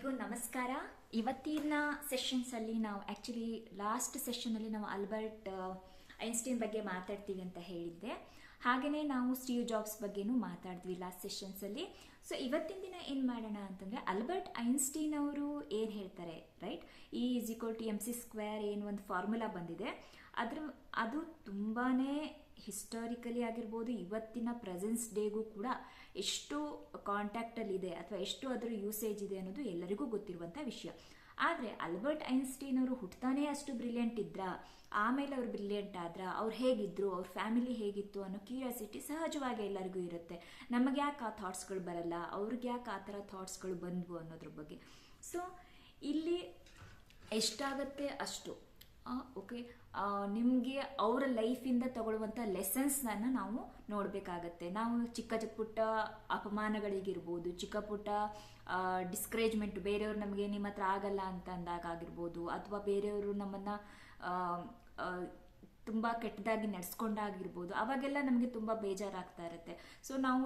ಎಲ್ರಿಗೂ ನಮಸ್ಕಾರ. ಇವತ್ತಿನ ಸೆಷನ್ಸಲ್ಲಿ ನಾವು ಆ್ಯಕ್ಚುಲಿ ಲಾಸ್ಟ್ ಸೆಷನಲ್ಲಿ ನಾವು ಆಲ್ಬರ್ಟ್ ಐನ್ಸ್ಟೀನ್ ಬಗ್ಗೆ ಮಾತಾಡ್ತೀವಿ ಅಂತ ಹೇಳಿದ್ದೆ. ಹಾಗೆಯೇ ನಾವು ಸ್ಟೀವ್ ಜಾಬ್ಸ್ ಬಗ್ಗೆನೂ ಮಾತಾಡಿದ್ವಿ ಲಾಸ್ಟ್ ಸೆಷನ್ಸಲ್ಲಿ. ಸೊ ಇವತ್ತಿನ ದಿನ ಏನು ಮಾಡೋಣ ಅಂತಂದರೆ, ಆಲ್ಬರ್ಟ್ ಐನ್ಸ್ಟೀನ್ ಅವರು ಏನು ಹೇಳ್ತಾರೆ, ರೈಟ್, E=mc² ಏನು ಒಂದು ಫಾರ್ಮುಲಾ ಬಂದಿದೆ, ಅದು ತುಂಬಾ ಹಿಸ್ಟಾರಿಕಲಿ ಆಗಿರ್ಬೋದು, ಇವತ್ತಿನ ಪ್ರೆಸೆನ್ಸ್ ಡೇಗೂ ಕೂಡ ಎಷ್ಟು ಕಾಂಟ್ಯಾಕ್ಟಲ್ಲಿ ಇದೆ ಅಥವಾ ಎಷ್ಟು ಅದರ ಯೂಸೇಜ್ ಇದೆ ಅನ್ನೋದು ಎಲ್ಲರಿಗೂ ಗೊತ್ತಿರುವಂಥ ವಿಷಯ. ಆದರೆ ಆಲ್ಬರ್ಟ್ ಐನ್ಸ್ಟೀನ್ ಅವರು ಹುಟ್ಟತಾನೇ ಅಷ್ಟು ಬ್ರಿಲಿಯಂಟ್ ಇದ್ರಾ, ಆಮೇಲೆ ಅವ್ರು ಬ್ರಿಲಿಯಂಟ್ ಆದ್ರ, ಅವ್ರು ಹೇಗಿದ್ರು, ಅವ್ರ ಫ್ಯಾಮಿಲಿ ಹೇಗಿತ್ತು ಅನ್ನೋ ಕ್ಯೂರಿಯಾಸಿಟಿ ಸಹಜವಾಗಿ ಎಲ್ಲರಿಗೂ ಇರುತ್ತೆ. ನಮಗೆ ಯಾಕೆ ಆ ಥಾಟ್ಸ್ಗಳು ಬರಲ್ಲ, ಅವ್ರಿಗೆ ಯಾಕೆ ಆ ಥರ ಥಾಟ್ಸ್ಗಳು ಬಂದ್ವು ಅನ್ನೋದ್ರ ಬಗ್ಗೆ. ಸೊ ಇಲ್ಲಿ ಎಷ್ಟಾಗತ್ತೆ ಅಷ್ಟು ಓಕೆ, ನಿಮಗೆ ಅವರ ಲೈಫಿಂದ ತಗೊಳ್ಳುವಂಥ ಲೆಸನ್ಸ್ನ ನಾವು ನೋಡಬೇಕಾಗತ್ತೆ. ನಾವು ಚಿಕ್ಕ ಪುಟ್ಟ ಅಪಮಾನಗಳಿಗಿರ್ಬೋದು, ಚಿಕ್ಕ ಪುಟ್ಟ ಡಿಸ್ಕರೇಜ್ಮೆಂಟ್, ಬೇರೆಯವರು ನಮಗೆ ನಿಮ್ಮ ಹತ್ರ ಆಗಲ್ಲ ಅಂತ ಅಂದಾಗ ಆಗಿರ್ಬೋದು, ಅಥವಾ ಬೇರೆಯವರು ನಮ್ಮನ್ನು ತುಂಬ ಕೆಟ್ಟದಾಗಿ ನಡೆಸ್ಕೊಂಡಾಗಿರ್ಬೋದು, ಅವಾಗೆಲ್ಲ ನಮಗೆ ತುಂಬ ಬೇಜಾರಾಗ್ತಾ ಇರುತ್ತೆ. ಸೊ ನಾವು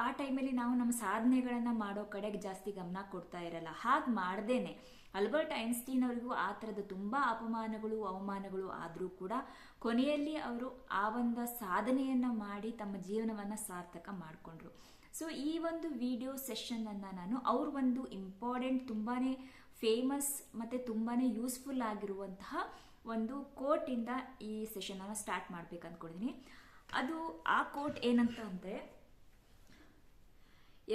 ಆ ಟೈಮಲ್ಲಿ ನಾವು ನಮ್ಮ ಸಾಧನೆಗಳನ್ನು ಮಾಡೋ ಕಡೆಗೆ ಜಾಸ್ತಿ ಗಮನ ಕೊಡ್ತಾ ಇರಲ್ಲ. ಹಾಗೆ ಮಾಡ್ದೇನೆ ಆಲ್ಬರ್ಟ್ ಐನ್ಸ್ಟೀನ್ ಅವರಿಗೂ ಆ ಥರದ ತುಂಬ ಅಪಮಾನಗಳು ಅವಮಾನಗಳು ಆದರೂ ಕೂಡ ಕೊನೆಯಲ್ಲಿ ಅವರು ಆ ಒಂದು ಸಾಧನೆಯನ್ನು ಮಾಡಿ ತಮ್ಮ ಜೀವನವನ್ನು ಸಾರ್ಥಕ ಮಾಡಿಕೊಂಡ್ರು. ಸೊ ಈ ಒಂದು ವಿಡಿಯೋ ಸೆಷನನ್ನು ನಾನು ಅವ್ರ ಒಂದು ಇಂಪಾರ್ಟೆಂಟ್, ತುಂಬಾ ಫೇಮಸ್ ಮತ್ತು ತುಂಬಾ ಯೂಸ್ಫುಲ್ ಆಗಿರುವಂತಹ ಒಂದು ಕೋಟಿಂದ ಈ ಸೆಷನನ್ನು ಸ್ಟಾರ್ಟ್ ಮಾಡ್ಬೇಕು ಅಂದ್ಕೊಂಡಿದ್ದೀನಿ. ಅದು ಆ ಕೋಟ್ ಏನಂತ ಅಂದರೆ,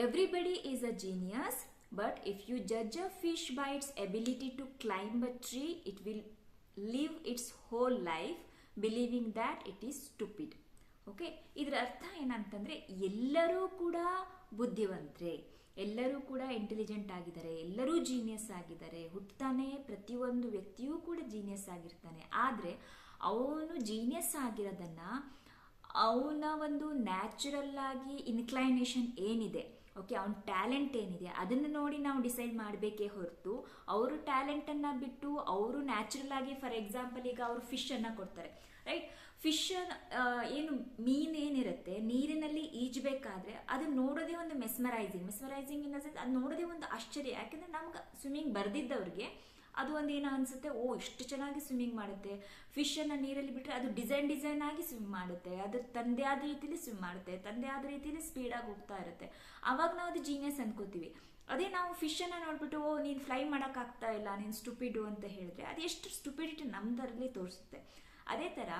everybody is a genius, but if you judge a fish by its ability to climb a tree, it will live its whole life believing that it is stupid. Okay, ಇದರ ಅರ್ಥ ಏನಂತಂದರೆ, ಎಲ್ಲರೂ ಕೂಡ ಬುದ್ಧಿವಂತರೆ, ಎಲ್ಲರೂ ಕೂಡ ಇಂಟೆಲಿಜೆಂಟ್ ಆಗಿದ್ದಾರೆ, ಎಲ್ಲರೂ ಜೀನಿಯಸ್ ಆಗಿದ್ದಾರೆ, ಹುಟ್ಟತಾನೆ ಪ್ರತಿಯೊಂದು ವ್ಯಕ್ತಿಯೂ ಕೂಡ ಜೀನಿಯಸ್ ಆಗಿರ್ತಾನೆ. ಆದರೆ ಅವನು ಜೀನಿಯಸ್ ಆಗಿರೋದನ್ನು ಅವನ ಒಂದು ನ್ಯಾಚುರಲ್ ಆಗಿ ಇನ್ಕ್ಲೈನೇಷನ್ ಏನಿದೆ, ಓಕೆ, ಅವನ ಟ್ಯಾಲೆಂಟ್ ಏನಿದೆ ಅದನ್ನು ನೋಡಿ ನಾವು ಡಿಸೈಡ್ ಮಾಡಬೇಕೇ ಹೊರತು ಅವರು ಟ್ಯಾಲೆಂಟನ್ನು ಬಿಟ್ಟು ಅವರು ನ್ಯಾಚುರಲ್ ಆಗಿ, ಫಾರ್ ಎಕ್ಸಾಂಪಲ್ ಈಗ ಅವರು ಫಿಶನ್ನು ಕೊಡ್ತಾರೆ, ರೈಟ್, ಫಿಶ್ ಏನು ಮೀನು ಏನಿರುತ್ತೆ ನೀರಿನಲ್ಲಿ ಈಜಬೇಕಾದ್ರೆ ಅದು ನೋಡೋದೇ ಒಂದು ಮೆಸ್ಮರೈಸಿಂಗ್ ಇನ್ ದ ಸೆನ್ಸ್, ಅದು ನೋಡೋದೇ ಒಂದು ಆಶ್ಚರ್ಯ. ಯಾಕೆಂದರೆ ನಮ್ಗೆ ಸ್ವಿಮ್ಮಿಂಗ್ ಬರ್ದಿದ್ದವ್ರಿಗೆ ಅದು ಒಂದು ಏನೋ ಅನ್ಸುತ್ತೆ, ಓ ಇಷ್ಟು ಚೆನ್ನಾಗಿ ಸ್ವಿಮ್ಮಿಂಗ್ ಮಾಡುತ್ತೆ, ಫಿಶನ್ನು ನೀರಲ್ಲಿ ಬಿಟ್ಟರೆ ಅದು ಡಿಸೈನ್ ಆಗಿ ಸ್ವಿಮ್ ಮಾಡುತ್ತೆ, ಅದು ತಂದೆ ಆದ ರೀತಿಯಲ್ಲಿ ಸ್ವಿಮ್ ಮಾಡುತ್ತೆ, ತಂದೆ ಆದ ರೀತಿಯಲ್ಲಿ ಸ್ಪೀಡಾಗಿ ಹೋಗ್ತಾ ಇರುತ್ತೆ. ಆವಾಗ ನಾವು ಅದು ಜೀನಿಯಸ್ ಅನ್ಕೋತೀವಿ. ಅದೇ ನಾವು ಫಿಶನ್ನು ನೋಡ್ಬಿಟ್ಟು, ಓ ನೀನು ಫ್ಲೈ ಮಾಡೋಕ್ಕಾಗ್ತಾ ಇಲ್ಲ, ನೀನು ಸ್ಟುಪಿಡು ಅಂತ ಹೇಳಿದ್ರೆ ಅದು ಎಷ್ಟು ಸ್ಟುಪಿಡಿಟಿ ನಮ್ಮದರಲ್ಲಿ ತೋರಿಸುತ್ತೆ. ಅದೇ ಥರ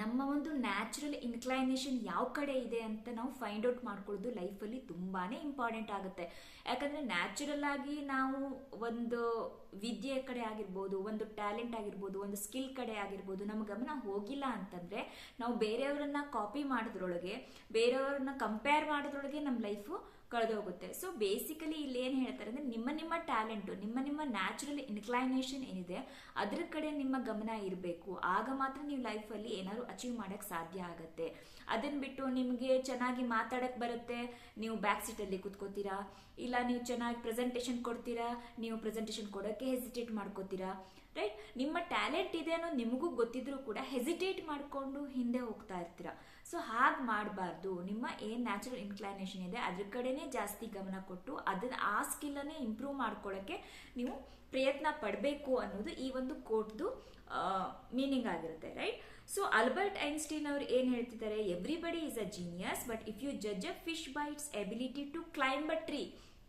ನಮ್ಮ ಒಂದು ನ್ಯಾಚುರಲ್ ಇನ್ಕ್ಲೈನೇಷನ್ ಯಾವ ಕಡೆ ಇದೆ ಅಂತ ನಾವು ಫೈಂಡ್ ಔಟ್ ಮಾಡ್ಕೊಳ್ಳೋದು ಲೈಫಲ್ಲಿ ತುಂಬಾ ಇಂಪಾರ್ಟೆಂಟ್ ಆಗುತ್ತೆ. ಯಾಕಂದರೆ ನ್ಯಾಚುರಲ್ ಆಗಿ ನಾವು ಒಂದು ವಿದ್ಯೆ ಕಡೆ ಆಗಿರ್ಬೋದು, ಒಂದು ಟ್ಯಾಲೆಂಟ್ ಆಗಿರ್ಬೋದು, ಒಂದು ಸ್ಕಿಲ್ ಕಡೆ ಆಗಿರ್ಬೋದು ನಮ್ಮ ಗಮನ ಹೋಗಿಲ್ಲ ಅಂತಂದರೆ ನಾವು ಬೇರೆಯವರನ್ನ ಕಾಪಿ ಮಾಡೋದ್ರೊಳಗೆ, ಬೇರೆಯವ್ರನ್ನ ಕಂಪೇರ್ ಮಾಡೋದ್ರೊಳಗೆ ನಮ್ಮ ಲೈಫು ಕಳೆದೋಗುತ್ತೆ. ಸೊ ಬೇಸಿಕಲಿ ಇಲ್ಲಿ ಏನು ಹೇಳ್ತಾರೆ ಅಂದರೆ, ನಿಮ್ಮ ಟ್ಯಾಲೆಂಟು, ನಿಮ್ಮ ನ್ಯಾಚುರಲ್ ಇನ್ಕ್ಲೈನೇಷನ್ ಏನಿದೆ ಅದ್ರ ಕಡೆ ನಿಮ್ಮ ಗಮನ ಇರಬೇಕು. ಆಗ ಮಾತ್ರ ನೀವು ಲೈಫಲ್ಲಿ ಏನಾದ್ರು ಅಚೀವ್ ಮಾಡೋಕ್ಕೆ ಸಾಧ್ಯ ಆಗುತ್ತೆ. ಅದನ್ನು ಬಿಟ್ಟು ನಿಮಗೆ ಚೆನ್ನಾಗಿ ಮಾತಾಡೋಕ್ಕೆ ಬರುತ್ತೆ, ನೀವು ಬ್ಯಾಕ್ ಸೀಟಲ್ಲಿ ಕೂತ್ಕೋತೀರಾ, ಇಲ್ಲ ನೀವು ಚೆನ್ನಾಗಿ ಪ್ರೆಸೆಂಟೇಷನ್ ಕೊಡ್ತೀರಾ, ನೀವು ಪ್ರೆಸೆಂಟೇಷನ್ ಕೊಡೋಕ್ಕೆ ಹೆಸಿಟೇಟ್ ಮಾಡ್ಕೋತೀರಾ, ರೈಟ್. ನಿಮ್ಮ ಟ್ಯಾಲೆಂಟ್ ಇದೆ ಅನ್ನೋ ನಿಮಗೂ ಗೊತ್ತಿದ್ರೂ ಕೂಡ ಹೆಸಿಟೇಟ್ ಮಾಡಿಕೊಂಡು ಹಿಂದೆ ಹೋಗ್ತಾ ಇರ್ತೀರಾ. ಸೊ ಹಾಗೆ ಮಾಡಬಾರ್ದು. ನಿಮ್ಮ ಏನು ನ್ಯಾಚುರಲ್ ಇನ್ಕ್ಲೈನೇಷನ್ ಇದೆ ಅದ್ರ ಕಡೆನೇ ಜಾಸ್ತಿ ಗಮನ ಕೊಟ್ಟು ಆ ಸ್ಕಿಲ್ಲನ್ನೇ ಇಂಪ್ರೂವ್ ಮಾಡ್ಕೊಳ್ಳೋಕ್ಕೆ ನೀವು ಪ್ರಯತ್ನ ಪಡಬೇಕು ಅನ್ನೋದು ಈ ಒಂದು ಕೋಟ್ದು ಮೀನಿಂಗ್ ಆಗಿರುತ್ತೆ, ರೈಟ್. ಸೊ ಆಲ್ಬರ್ಟ್ ಐನ್ಸ್ಟೀನ್ ಅವರು ಏನು ಹೇಳ್ತಿದ್ದಾರೆ, everybody is a genius, but if you judge a fish by its ability to climb a tree,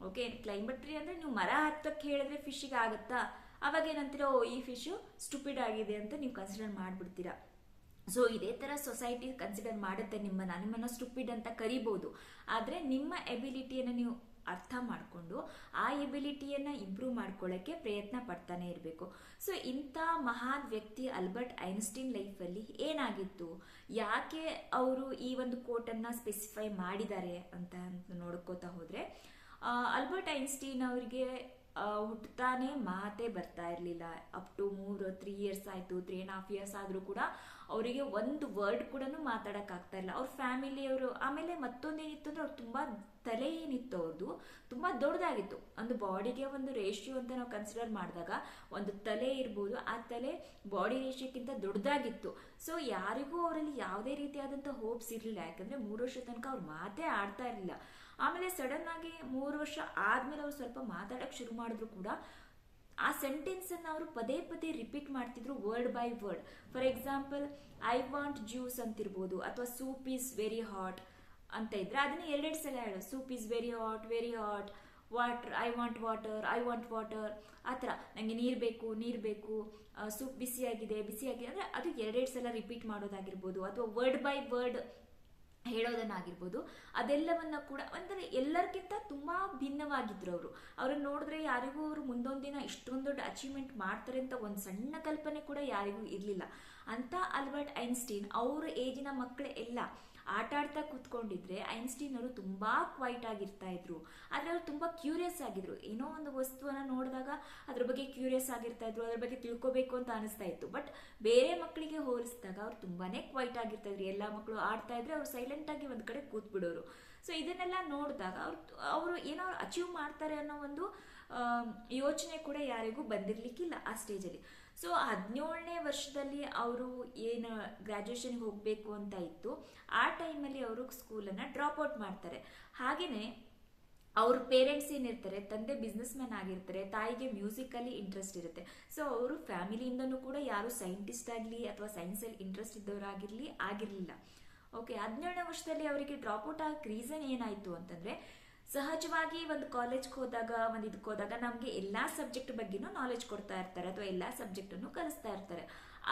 okay, climb a tree ಅಂದರೆ ನೀವು ಮರ ಹತ್ತಕ್ಕೆ ಹೇಳಿದ್ರೆ ಫಿಶ್ಗೆ ಆಗುತ್ತಾ, ಅವಾಗ ಏನಂತೀರಾ, ಓ ಈ ಫಿಶು ಸ್ಟುಪಿಡ್ ಆಗಿದೆ ಅಂತ ನೀವು ಕನ್ಸಿಡರ್ ಮಾಡಿಬಿಡ್ತೀರಾ. ಸೊ ಇದೇ ಥರ ಸೊಸೈಟಿ ಕನ್ಸಿಡರ್ ಮಾಡುತ್ತೆ, ನಿಮ್ಮನ್ನು ಸ್ಟುಪಿಡ್ ಅಂತ ಕರಿಬೋದು. ಆದರೆ ನಿಮ್ಮ ಎಬಿಲಿಟಿಯನ್ನು ನೀವು ಅರ್ಥ ಮಾಡಿಕೊಂಡು ಆ ಎಬಿಲಿಟಿಯನ್ನು ಇಂಪ್ರೂವ್ ಮಾಡ್ಕೊಳ್ಳೋಕ್ಕೆ ಪ್ರಯತ್ನ ಪಡ್ತಾನೆ ಇರಬೇಕು. ಸೊ ಇಂಥ ಮಹಾನ್ ವ್ಯಕ್ತಿ ಆಲ್ಬರ್ಟ್ ಐನ್ಸ್ಟೀನ್ ಲೈಫಲ್ಲಿ ಏನಾಗಿತ್ತು, ಯಾಕೆ ಅವರು ಈ ಒಂದು ಕೋಟನ್ನು ಸ್ಪೆಸಿಫೈ ಮಾಡಿದ್ದಾರೆ ಅಂತ ನೋಡ್ಕೋತಾ ಹೋದರೆ, ಆಲ್ಬರ್ಟ್ ಐನ್ಸ್ಟೀನ್ ಅವರಿಗೆ ಹುಟ್ಟತಾನೆ ಮಾತೇ ಬರ್ತಾ ಇರಲಿಲ್ಲ. ಅಪ್ ಟು 3 ಇಯರ್ಸ್ ಆಯಿತು, 3.5 ಇಯರ್ಸ್ ಆದರೂ ಕೂಡ ಅವರಿಗೆ ಒಂದು ವರ್ಡ್ ಕೂಡ ಮಾತಾಡೋಕ್ಕಾಗ್ತಾ ಇಲ್ಲ. ಅವ್ರ ಫ್ಯಾಮಿಲಿಯವರು, ಆಮೇಲೆ ಮತ್ತೊಂದೇನಿತ್ತು ಅಂದರೆ, ಅವ್ರು ತುಂಬ ತಲೆ ಏನಿತ್ತು ಅವ್ರದ್ದು ತುಂಬ ದೊಡ್ಡದಾಗಿತ್ತು. ಒಂದು ಬಾಡಿಗೆ ಒಂದು ರೇಷಿಯೋ ಅಂತ ನಾವು ಕನ್ಸಿಡರ್ ಮಾಡಿದಾಗ ಒಂದು ತಲೆ ಇರ್ಬೋದು, ಆ ತಲೆ ಬಾಡಿ ರೇಷಿಯೋಕ್ಕಿಂತ ದೊಡ್ಡದಾಗಿತ್ತು. ಸೊ ಯಾರಿಗೂ ಅವರಲ್ಲಿ ಯಾವುದೇ ರೀತಿಯಾದಂಥ ಹೋಪ್ಸ್ ಇರಲಿಲ್ಲ. ಯಾಕಂದರೆ 3 ವರ್ಷ ತನಕ ಅವ್ರು ಮಾತೇ ಆಡ್ತಾ ಇರಲಿಲ್ಲ. ಆಮೇಲೆ ಸಡನ್ ಆಗಿ 3 ವರ್ಷ ಆದ್ಮೇಲೆ ಅವ್ರು ಸ್ವಲ್ಪ ಮಾತಾಡಕ್ ಶುರು ಮಾಡಿದ್ರು ಕೂಡ ಆ ಸೆಂಟೆನ್ಸ್ ಅನ್ನು ಅವರು ಪದೇ ಪದೇ ರಿಪೀಟ್ ಮಾಡ್ತಿದ್ರು word by word. For example, I want juice ಅಂತಿರ್ಬೋದು, ಅಥವಾ ಸೂಪ್ ಈಸ್ ವೆರಿ ಹಾಟ್ ಅಂತ ಇದ್ರೆ ಅದನ್ನ 2 ಸಲ ಹೇಳು. Soup is very hot, water, I want water, ಆ ಥರ ನನಗೆ ನೀರು ಬೇಕು, ಸೂಪ್ ಬಿಸಿಯಾಗಿದೆ ಅಂದ್ರೆ ಅದು 2 ಸಲ ರಿಪೀಟ್ ಮಾಡೋದಾಗಿರ್ಬೋದು, ಅಥವಾ ವರ್ಡ್ ಬೈ ವರ್ಡ್ ಹೇಳೋದನ್ನಾಗಿರ್ಬೋದು. ಅದೆಲ್ಲವನ್ನ ಕೂಡ ಒಂಥರ ಎಲ್ಲರಿಗಿಂತ ತುಂಬಾ ಭಿನ್ನವಾಗಿದ್ರು ಅವರು. ಅವ್ರನ್ನ ನೋಡಿದ್ರೆ ಯಾರಿಗೂ ಅವರು ಮುಂದೊಂದು ದಿನ ಇಷ್ಟೊಂದು ದೊಡ್ಡ ಅಚೀವ್ಮೆಂಟ್ ಮಾಡ್ತಾರೆ ಅಂತ ಒಂದು ಸಣ್ಣ ಕಲ್ಪನೆ ಕೂಡ ಯಾರಿಗೂ ಇರಲಿಲ್ಲ ಅಂತ ಆಲ್ಬರ್ಟ್ ಐನ್ಸ್ಟೀನ್ ಅವ್ರ ಏಜಿನ ಮಕ್ಕಳು ಎಲ್ಲ ಆಟ ಆಡ್ತಾ ಕೂತ್ಕೊಂಡಿದ್ರೆ ಐನ್ಸ್ಟೀನ್ ಅವರು ತುಂಬಾ ಕ್ವೈಟ್ ಆಗಿರ್ತಾ ಇದ್ರು. ಆದ್ರೆ ಅವ್ರು ತುಂಬಾ ಕ್ಯೂರಿಯಸ್ ಆಗಿದ್ರು. ಏನೋ ಒಂದು ವಸ್ತುವನ್ನ ನೋಡಿದಾಗ ಅದ್ರ ಬಗ್ಗೆ ಕ್ಯೂರಿಯಸ್ ಆಗಿರ್ತಾ ಇದ್ರು, ಅದ್ರ ಬಗ್ಗೆ ತಿಳ್ಕೊಬೇಕು ಅಂತ ಅನಿಸ್ತಾ ಇತ್ತು. ಬಟ್ ಬೇರೆ ಮಕ್ಕಳಿಗೆ ಹೋಲಿಸಿದಾಗ ಅವ್ರು ತುಂಬಾನೇ ಕ್ವೈಟ್ ಆಗಿರ್ತಾ ಇದ್ರು. ಎಲ್ಲಾ ಮಕ್ಕಳು ಆಡ್ತಾ ಇದ್ರೆ ಅವ್ರು ಸೈಲೆಂಟ್ ಆಗಿ ಒಂದ್ ಕಡೆ ಕೂತ್ ಬಿಡೋರು. ಸೊ ಇದನ್ನೆಲ್ಲ ನೋಡಿದಾಗ ಅವರು ಏನೋ ಅಚೀವ್ ಮಾಡ್ತಾರೆ ಅನ್ನೋ ಒಂದು ಯೋಚನೆ ಕೂಡ ಯಾರಿಗೂ ಬಂದಿರ್ಲಿಕ್ಕಿಲ್ಲ ಆ ಸ್ಟೇಜಲ್ಲಿ. ಸೊ 17ನೇ ವರ್ಷದಲ್ಲಿ ಅವರು ಏನು ಗ್ರಾಜುಯೇಷನ್ಗೆ ಹೋಗಬೇಕು ಅಂತ ಇತ್ತು, ಆ ಟೈಮಲ್ಲಿ ಅವರು ಸ್ಕೂಲನ್ನು ಡ್ರಾಪ್ ಔಟ್ ಮಾಡ್ತಾರೆ. ಹಾಗೆಯೇ ಅವ್ರ ಪೇರೆಂಟ್ಸ್ ಏನಿರ್ತಾರೆ, ತಂದೆ ಬಿಸ್ನೆಸ್ ಮ್ಯಾನ್ ಆಗಿರ್ತಾರೆ, ತಾಯಿಗೆ ಮ್ಯೂಸಿಕಲ್ಲಿ ಇಂಟ್ರೆಸ್ಟ್ ಇರುತ್ತೆ. ಸೊ ಅವರು ಫ್ಯಾಮಿಲಿಯಿಂದನೂ ಕೂಡ ಯಾರು ಸೈಂಟಿಸ್ಟ್ ಆಗಲಿ ಅಥವಾ ಸೈನ್ಸಲ್ಲಿ ಇಂಟ್ರೆಸ್ಟ್ ಆಗಿರಲಿಲ್ಲ. ಓಕೆ, 17ನೇ ವರ್ಷದಲ್ಲಿ ಅವರಿಗೆ ಡ್ರಾಪ್ ಔಟ್ ಆಗಕ್ಕೆ ರೀಸನ್ ಏನಾಯಿತು ಅಂತಂದರೆ, ಸಹಜವಾಗಿ ಒಂದು ಕಾಲೇಜ್ಗೆ ಹೋದಾಗ ಇದಕ್ಕೆ ಹೋದಾಗ ನಮಗೆ ಎಲ್ಲಾ ಸಬ್ಜೆಕ್ಟ್ ಬಗ್ಗೆನೂ ನಾಲೆಜ್ ಕೊಡ್ತಾ ಇರ್ತಾರೆ ಅಥವಾ ಎಲ್ಲಾ ಸಬ್ಜೆಕ್ಟ್ ಅನ್ನು ಕಲಿಸ್ತಾ ಇರ್ತಾರೆ.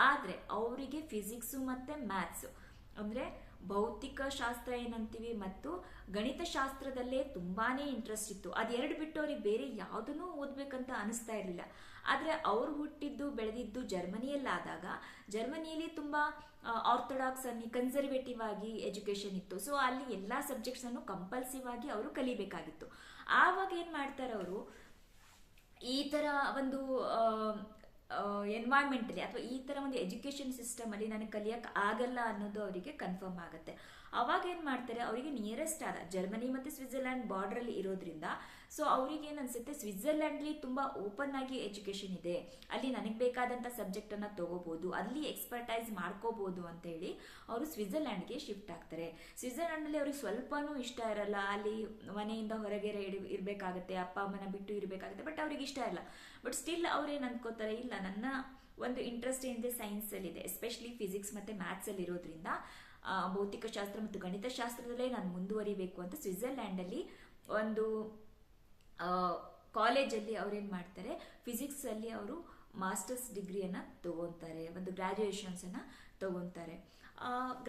ಆದ್ರೆ ಅವರಿಗೆ ಫಿಸಿಕ್ಸ್ ಮತ್ತೆ ಮ್ಯಾಥ್ಸ್ ಅಂದ್ರೆ ಭೌತಿಕ ಶಾಸ್ತ್ರ ಏನಂತೀವಿ ಮತ್ತು ಗಣಿತಶಾಸ್ತ್ರದಲ್ಲೇ ತುಂಬಾನೇ ಇಂಟ್ರೆಸ್ಟ್ ಇತ್ತು. ಅದೆರಡು ಬಿಟ್ಟು ಅವ್ರಿಗೆ ಬೇರೆ ಯಾವುದನ್ನೂ ಓದ್ಬೇಕಂತ ಅನಿಸ್ತಾ ಇರಲಿಲ್ಲ. ಆದ್ರೆ ಅವ್ರು ಹುಟ್ಟಿದ್ದು ಬೆಳೆದಿದ್ದು ಜರ್ಮನಿಯಲ್ಲಾದಾಗ ಜರ್ಮನಿಯಲ್ಲಿ ತುಂಬಾ ಆರ್ಥೋಡಾಕ್ಸ್ ಅನ್ನಿ ಕನ್ಸರ್ವೇಟಿವ್ ಆಗಿ ಎಜುಕೇಶನ್ ಇತ್ತು. ಸೊ ಅಲ್ಲಿ ಎಲ್ಲಾ ಸಬ್ಜೆಕ್ಟ್ಸ್ ಅನ್ನು ಕಂಪಲ್ಸಿವ್ ಆಗಿ ಅವರು ಕಲಿಬೇಕಾಗಿತ್ತು. ಆವಾಗ ಏನ್ ಮಾಡ್ತಾರೆ ಅವರು, ಈ ತರ ಒಂದು ಎನ್ವೈರ್ಮೆಂಟ್ ಅಲ್ಲಿ ಅಥವಾ ಈ ತರ ಒಂದು ಎಜುಕೇಶನ್ ಸಿಸ್ಟಮ್ ಅಲ್ಲಿ ನನಗೆ ಕಲಿಯಕ್ ಆಗಲ್ಲ ಅನ್ನೋದು ಅವರಿಗೆ ಕನ್ಫರ್ಮ್ ಆಗುತ್ತೆ. ಅವಾಗ ಏನ್ ಮಾಡ್ತಾರೆ, ಅವರಿಗೆ ನಿಯರೆಸ್ಟ್ ಆದ ಜರ್ಮನಿ ಮತ್ತೆ ಸ್ವಿಟ್ಜರ್ಲ್ಯಾಂಡ್ ಬಾರ್ಡರ್ ಅಲ್ಲಿ ಇರೋದ್ರಿಂದ ಸೊ ಅವ್ರಿಗೆ ಏನ್ ಅನ್ಸುತ್ತೆ, ಸ್ವಿಟ್ಜರ್ಲ್ಯಾಂಡ್ ಅಲ್ಲಿ ತುಂಬಾ ಓಪನ್ ಆಗಿ ಎಜುಕೇಶನ್ ಇದೆ, ಅಲ್ಲಿ ನನಗೆ ಬೇಕಾದಂತ ಸಬ್ಜೆಕ್ಟ್ ಅನ್ನ ತಗೋಬಹುದು, ಅಲ್ಲಿ ಎಕ್ಸ್ಪರ್ಟೈಸ್ ಮಾಡ್ಕೋಬಹುದು ಅಂತ ಹೇಳಿ ಅವರು ಸ್ವಿಟ್ಜರ್ಲ್ಯಾಂಡ್ಗೆ ಶಿಫ್ಟ್ ಆಗ್ತಾರೆ. ಸ್ವಿಟ್ಜರ್ಲ್ಯಾಂಡ್ ಅಲ್ಲಿ ಅವ್ರಿಗೆ ಸ್ವಲ್ಪನೂ ಇಷ್ಟ ಇರಲ್ಲ. ಅಲ್ಲಿ ಮನೆಯಿಂದ ಹೊರಗೆ ಇರ್ಬೇಕಾಗತ್ತೆ, ಅಪ್ಪ ಅಮ್ಮನ ಬಿಟ್ಟು ಇರ್ಬೇಕಾಗತ್ತೆ. ಬಟ್ ಅವ್ರಿಗೆ ಇಷ್ಟ ಇಲ್ಲ. ಬಟ್ ಸ್ಟಿಲ್ ಅವ್ರೇನ್ ಅನ್ಕೋತಾರೆ, ಇಲ್ಲ ನನ್ನ ಒಂದು ಇಂಟ್ರೆಸ್ಟ್ ಏನಿದೆ ಸೈನ್ಸ್ ಅಲ್ಲಿ ಇದೆ, ಎಸ್ಪೆಷಲಿ ಫಿಸಿಕ್ಸ್ ಮತ್ತೆ ಮ್ಯಾಥ್ಸ್ ಅಲ್ಲಿ ಇರೋದ್ರಿಂದ ಭೌತಿಕ ಶಾಸ್ತ್ರ ಮತ್ತು ಗಣಿತಶಾಸ್ತ್ರದಲ್ಲೇ ನಾನು ಮುಂದುವರಿಬೇಕು ಅಂತ ಸ್ವಿಟ್ಜರ್ಲ್ಯಾಂಡ್ ಅಲ್ಲಿ ಒಂದು ಕಾಲೇಜಲ್ಲಿ ಅವ್ರೇನ್ ಮಾಡ್ತಾರೆ, ಫಿಸಿಕ್ಸ್ ಅಲ್ಲಿ ಅವರು ಮಾಸ್ಟರ್ಸ್ ಡಿಗ್ರಿಯನ್ನ ತಗೊಂತಾರೆ, ಒಂದು ಗ್ರಾಜುಯೇಷನ್ಸ್ ಅನ್ನ ತಗೊಂತಾರೆ.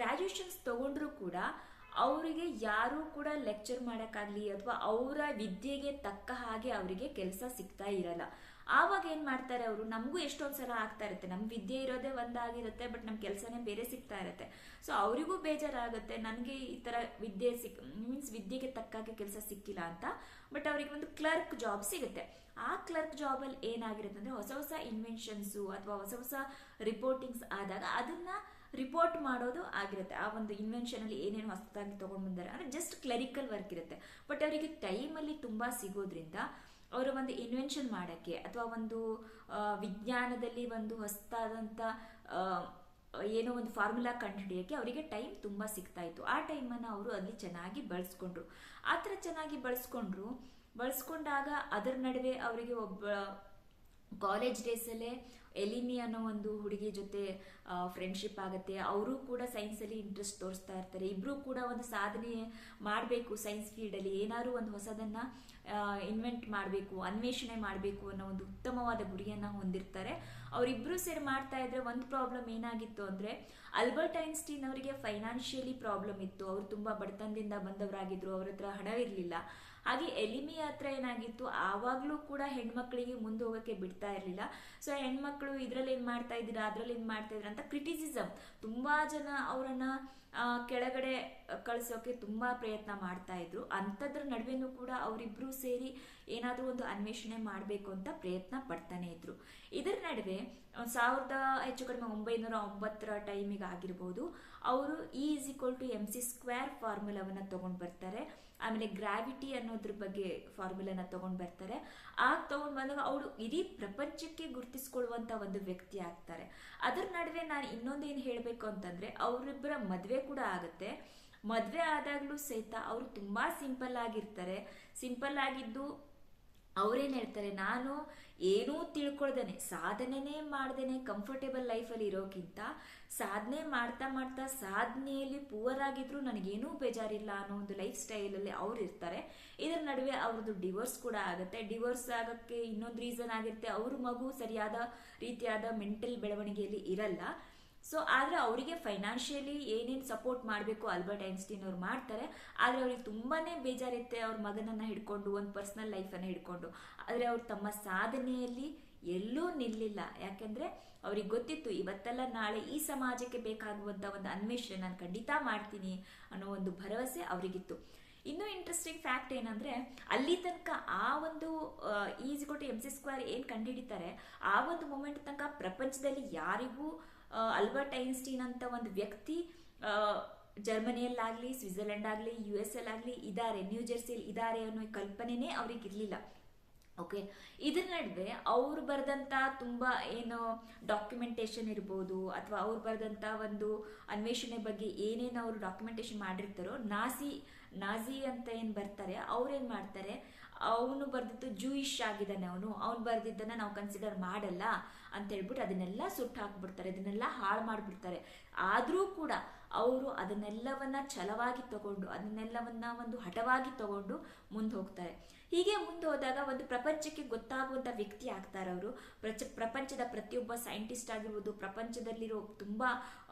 ಗ್ರಾಜುಯೇಷನ್ಸ್ ತಗೊಂಡ್ರು ಕೂಡ ಅವರಿಗೆ ಯಾರು ಕೂಡ ಲೆಕ್ಚರ್ ಮಾಡೋಕ್ಕಾಗ್ಲಿ ಅಥವಾ ಅವರ ವಿದ್ಯೆಗೆ ತಕ್ಕ ಹಾಗೆ ಅವರಿಗೆ ಕೆಲಸ ಸಿಗ್ತಾ ಇರಲ್ಲ. ಆವಾಗ ಏನ್ ಮಾಡ್ತಾರೆ ಅವರು, ನಮಗೂ ಎಷ್ಟೊಂದ್ ಸಲ ಆಗ್ತಾ ಇರುತ್ತೆ, ನಮ್ ವಿದ್ಯೆ ಇರೋದೇ ಒಂದಾಗಿರುತ್ತೆ, ಬಟ್ ನಮ್ ಕೆಲಸನೇ ಬೇರೆ ಸಿಗ್ತಾ ಇರುತ್ತೆ. ಸೊ ಅವರಿಗೂ ಬೇಜಾರಾಗುತ್ತೆ, ನನಗೆ ಈ ತರ ವಿದ್ಯೆಗೆ ತಕ್ಕ ಹಾಗೆ ಕೆಲಸ ಸಿಕ್ಕಿಲ್ಲ ಅಂತ. ಬಟ್ ಅವರಿಗೆ ಒಂದು ಕ್ಲರ್ಕ್ ಜಾಬ್ ಸಿಗುತ್ತೆ. ಆ ಕ್ಲರ್ಕ್ ಜಾಬ್ ಅಲ್ಲಿ ಏನಾಗಿರುತ್ತೆ ಅಂದ್ರೆ, ಹೊಸ ಹೊಸ ಇನ್ವೆನ್ಷನ್ಸ್ ಅಥವಾ ಹೊಸ ಹೊಸ ರಿಪೋರ್ಟಿಂಗ್ಸ್ ಆದಾಗ ಅದನ್ನ ರಿಪೋರ್ಟ್ ಮಾಡೋದು ಆಗಿರುತ್ತೆ. ಆ ಒಂದು ಇನ್ವೆನ್ಷನ್ ಅಲ್ಲಿ ಏನೇನು ಹೊಸದಾಗಿ ತಗೊಂಡ್ ಬಂದಾರೆ ಅಂದ್ರೆ ಜಸ್ಟ್ ಕ್ಲರಿಕಲ್ ವರ್ಕ್ ಇರುತ್ತೆ. ಬಟ್ ಅವರಿಗೆ ಟೈಮ್ ಅಲ್ಲಿ ತುಂಬಾ ಸಿಗೋದ್ರಿಂದ ಅವರು ಒಂದು ಇನ್ವೆನ್ಷನ್ ಮಾಡಕ್ಕೆ ಅಥವಾ ಒಂದು ವಿಜ್ಞಾನದಲ್ಲಿ ಒಂದು ಹೊಸದಾದಂತ ಏನೋ ಒಂದು ಫಾರ್ಮುಲಾ ಕಂಡುಹಿಡಿಯಕ್ಕೆ ಅವರಿಗೆ ಟೈಮ್ ತುಂಬಾ ಸಿಗ್ತಾ ಇತ್ತು. ಆ ಟೈಮನ್ನು ಅವರು ಅಲ್ಲಿ ಚೆನ್ನಾಗಿ ಬಳಸ್ಕೊಂಡ್ರು. ಆ ಥರ ಚೆನ್ನಾಗಿ ಬಳಸ್ಕೊಂಡಾಗ ಅದರ ನಡುವೆ ಅವರಿಗೆ ಒಬ್ಬ ಕಾಲೇಜ್ ಡೇಸಲ್ಲೇ ಎಲಿನಿ ಅನ್ನೋ ಒಂದು ಹುಡುಗಿ ಜೊತೆ ಫ್ರೆಂಡ್ಶಿಪ್ ಆಗುತ್ತೆ. ಅವರು ಕೂಡ ಸೈನ್ಸ್ ಅಲ್ಲಿ ಇಂಟ್ರೆಸ್ಟ್ ತೋರಿಸ್ತಾ ಇರ್ತಾರೆ. ಇಬ್ರು ಕೂಡ ಒಂದು ಸಾಧನೆ ಮಾಡಬೇಕು, ಸೈನ್ಸ್ ಫೀಲ್ಡ್ ಅಲ್ಲಿ ಏನಾದ್ರು ಒಂದು ಹೊಸದನ್ನ ಇನ್ವೆಂಟ್ ಮಾಡಬೇಕು, ಅನ್ವೇಷಣೆ ಮಾಡಬೇಕು ಅನ್ನೋ ಒಂದು ಉತ್ತಮವಾದ ಗುರಿಯನ್ನ ಹೊಂದಿರ್ತಾರೆ. ಅವರಿಬ್ರು ಸೇರಿ ಮಾಡ್ತಾ ಇದ್ರೆ ಒಂದು ಪ್ರಾಬ್ಲಮ್ ಏನಾಗಿತ್ತು ಅಂದ್ರೆ, ಆಲ್ಬರ್ಟ್ ಐನ್ಸ್ಟೀನ್ ಅವರಿಗೆ ಫೈನಾನ್ಷಿಯಲಿ ಪ್ರಾಬ್ಲಮ್ ಇತ್ತು. ಅವರು ತುಂಬಾ ಬಡತನದಿಂದ ಬಂದವರಾಗಿದ್ರು, ಅವ್ರ ಹತ್ರ ಹಣವಿರ್ಲಿಲ್ಲ. ಹಾಗೆ ಎಲಿಮಿ ಹತ್ರ ಏನಾಗಿತ್ತು, ಆವಾಗ್ಲೂ ಕೂಡ ಹೆಣ್ಮಕ್ಳಿಗೆ ಮುಂದೆ ಹೋಗಕ್ಕೆ ಬಿಡ್ತಾ ಇರ್ಲಿಲ್ಲ. ಸೊ ಹೆಣ್ಮಕ್ಳು ಇದ್ರಲ್ಲಿ ಏನ್ ಮಾಡ್ತಾ ಇದ್ದೀರಾ, ಅದ್ರಲ್ಲಿ ಏನ್ ಮಾಡ್ತಾ ಇದ್ರ ಅಂತ ಕ್ರಿಟಿಸಿಸಮ್, ತುಂಬಾ ಜನ ಅವರನ್ನ ಕೆಳಗಡೆ ಕಳ್ಸೋಕೆ ತುಂಬಾ ಪ್ರಯತ್ನ ಮಾಡ್ತಾ ಇದ್ರು. ಅಂಥದ್ರ ನಡುವೆನೂ ಕೂಡ ಅವರಿಬ್ರು ಸೇರಿ ಏನಾದ್ರೂ ಒಂದು ಅನ್ವೇಷಣೆ ಮಾಡಬೇಕು ಅಂತ ಪ್ರಯತ್ನ ಪಡ್ತಾನೆ ಇದ್ರು. ಇದರ ನಡುವೆ 1909 ಟೈಮಿಗೆ ಆಗಿರ್ಬೋದು, ಅವರು E=mc² ಫಾರ್ಮುಲಾವನ್ನ ತಗೊಂಡ್ ಬರ್ತಾರೆ. ಆಮೇಲೆ ಗ್ರಾವಿಟಿ ಅನ್ನೋದ್ರ ಬಗ್ಗೆ ಫಾರ್ಮುಲಾನ ತಗೊಂಡ್ ಬರ್ತಾರೆ. ತಗೊಂಡ್ ಬಂದಾಗ ಅವರು ಇಡೀ ಪ್ರಪಂಚಕ್ಕೆ ಗುರುತಿಸ್ಕೊಳ್ಳುವಂತ ಒಂದು ವ್ಯಕ್ತಿ ಆಗ್ತಾರೆ. ಅದರ ನಡುವೆ ನಾನು ಇನ್ನೊಂದೇನು ಹೇಳ್ಬೇಕು ಅಂತಂದ್ರೆ, ಅವರಿಬ್ಬರ ಮದ್ವೆ ಕೂಡ ಆಗುತ್ತೆ. ಮದುವೆ ಆದಾಗಲೂ ಸಹಿತ ಅವರು ತುಂಬಾ ಸಿಂಪಲ್ ಆಗಿರ್ತಾರೆ. ಸಿಂಪಲ್ ಆಗಿದ್ದು ಅವ್ರೇನ್ ಹೇಳ್ತಾರೆ, ನಾನು ಏನೂ ತಿಳ್ಕೊಳ್ದೇನೆ, ಸಾಧನೆನೇ ಮಾಡ್ದೇನೆ ಕಂಫರ್ಟೇಬಲ್ ಲೈಫಲ್ಲಿ ಇರೋಕ್ಕಿಂತ ಸಾಧನೆ ಮಾಡ್ತಾ ಮಾಡ್ತಾ ಸಾಧನೆಯಲ್ಲಿ ಪೂವರ್ ಆಗಿದ್ರು ನನಗೇನೂ ಬೇಜಾರಿಲ್ಲ ಅನ್ನೋ ಒಂದು ಲೈಫ್ ಸ್ಟೈಲಲ್ಲಿ ಅವ್ರು ಇರ್ತಾರೆ. ಇದರ ನಡುವೆ ಅವ್ರದ್ದು ಡಿವೋರ್ಸ್ ಕೂಡ ಆಗುತ್ತೆ. ಡಿವೋರ್ಸ್ ಆಗಕ್ಕೆ ಇನ್ನೊಂದು ರೀಸನ್ ಆಗಿರುತ್ತೆ, ಅವ್ರ ಮಗು ಸರಿಯಾದ ರೀತಿಯಾದ ಮೆಂಟಲ್ ಬೆಳವಣಿಗೆಯಲ್ಲಿ ಇರಲ್ಲ. ಸೊ ಆದ್ರೆ ಅವರಿಗೆ ಫೈನಾನ್ಷಿಯಲಿ ಏನೇನು ಸಪೋರ್ಟ್ ಮಾಡಬೇಕು ಆಲ್ಬರ್ಟ್ ಐನ್ಸ್ಟೀನ್ ಅವ್ರು ಮಾಡ್ತಾರೆ. ಆದ್ರೆ ಅವ್ರಿಗೆ ತುಂಬಾನೇ ಬೇಜಾರಿರುತ್ತೆ ಅವ್ರ ಮಗನನ್ನ ಹಿಡ್ಕೊಂಡು, ಒಂದು ಪರ್ಸನಲ್ ಲೈಫನ್ನು ಹಿಡ್ಕೊಂಡು. ಆದ್ರೆ ಅವ್ರು ತಮ್ಮ ಸಾಧನೆಯಲ್ಲಿ ಎಲ್ಲೂ ನಿಲ್ಲಿಲ್ಲ. ಯಾಕೆಂದ್ರೆ ಅವ್ರಿಗೆ ಗೊತ್ತಿತ್ತು, ಇವತ್ತೆಲ್ಲ ನಾಳೆ ಈ ಸಮಾಜಕ್ಕೆ ಬೇಕಾಗುವಂತ ಒಂದು ಅನ್ವೇಷಣೆ ನಾನು ಖಂಡಿತ ಮಾಡ್ತೀನಿ ಅನ್ನೋ ಒಂದು ಭರವಸೆ ಅವರಿಗಿತ್ತು. ಇನ್ನೂ ಇಂಟ್ರೆಸ್ಟಿಂಗ್ ಫ್ಯಾಕ್ಟ್ ಏನಂದ್ರೆ, ಅಲ್ಲಿ ತನಕ ಆ ಒಂದು E=mc² ಏನ್ ಕಂಡುಹಿಡಿತಾರೆ, ಆ ಒಂದು ಮೂಮೆಂಟ್ ತನಕ ಪ್ರಪಂಚದಲ್ಲಿ ಯಾರಿಗೂ ಆಲ್ಬರ್ಟ್ ಐನ್ಸ್ಟೀನ್ ಅಂತ ಒಂದು ವ್ಯಕ್ತಿ ಜರ್ಮನಿಯಲ್ಲಾಗ್ಲಿ, ಸ್ವಿಟ್ಜರ್ಲೆಂಡ್ ಆಗ್ಲಿ, US ಅಲ್ಲಾಗ್ಲಿ ಇದ್ದಾರೆ, ನ್ಯೂ ಜೆರ್ಸಿಯಲ್ಲಿ ಇದ್ದಾರೆ ಅನ್ನೋ ಕಲ್ಪನೆನೇ ಅವ್ರಿಗೆ ಇರ್ಲಿಲ್ಲ. ಓಕೆ, ಇದ್ರ ನಡುವೆ ಅವ್ರು ಬರೆದಂತ ತುಂಬಾ ಏನು ಡಾಕ್ಯುಮೆಂಟೇಶನ್ ಇರ್ಬೋದು, ಅಥವಾ ಅವ್ರು ಬರೆದಂತ ಒಂದು ಅನ್ವೇಷಣೆ ಬಗ್ಗೆ ಏನೇನು ಅವರು ಡಾಕ್ಯುಮೆಂಟೇಶನ್ ಮಾಡಿರ್ತಾರೋ, ನಾಜಿ ಅಂತ ಏನ್ ಬರ್ತಾರೆ, ಅವ್ರೇನ್ ಮಾಡ್ತಾರೆ, ಅವನು ಬರ್ದಿದ್ದು ಜೂಯಿಶ್ ಆಗಿದ್ದಾನೆ, ಅವ್ನು ಬರ್ದಿದ್ದನ್ನ ನಾವು ಕನ್ಸಿಡರ್ ಮಾಡಲ್ಲ ಅಂತ ಹೇಳ್ಬಿಟ್ಟು ಅದನ್ನೆಲ್ಲ ಸುಟ್ಟು ಹಾಕ್ಬಿಡ್ತಾರೆ, ಅದನ್ನೆಲ್ಲ ಹಾಳು ಮಾಡ್ಬಿಡ್ತಾರೆ. ಆದ್ರೂ ಕೂಡ ಅವರು ಅದನ್ನೆಲ್ಲವನ್ನ ಛಲವಾಗಿ ತಗೊಂಡು, ಅದನ್ನೆಲ್ಲವನ್ನ ಒಂದು ಹಠವಾಗಿ ತಗೊಂಡು ಮುಂದೆ ಹೋಗ್ತಾರೆ. ಹೀಗೆ ಮುಂದೆ ಹೋದಾಗ ಒಂದು ಪ್ರಪಂಚಕ್ಕೆ ಗೊತ್ತಾಗುವಂತ ವ್ಯಕ್ತಿ ಆಗ್ತಾರೆ ಅವರು. ಪ್ರಪಂಚದ ಪ್ರತಿಯೊಬ್ಬ ಸೈಂಟಿಸ್ಟ್ ಆಗಿರ್ಬೋದು, ಪ್ರಪಂಚದಲ್ಲಿರೋ ತುಂಬಾ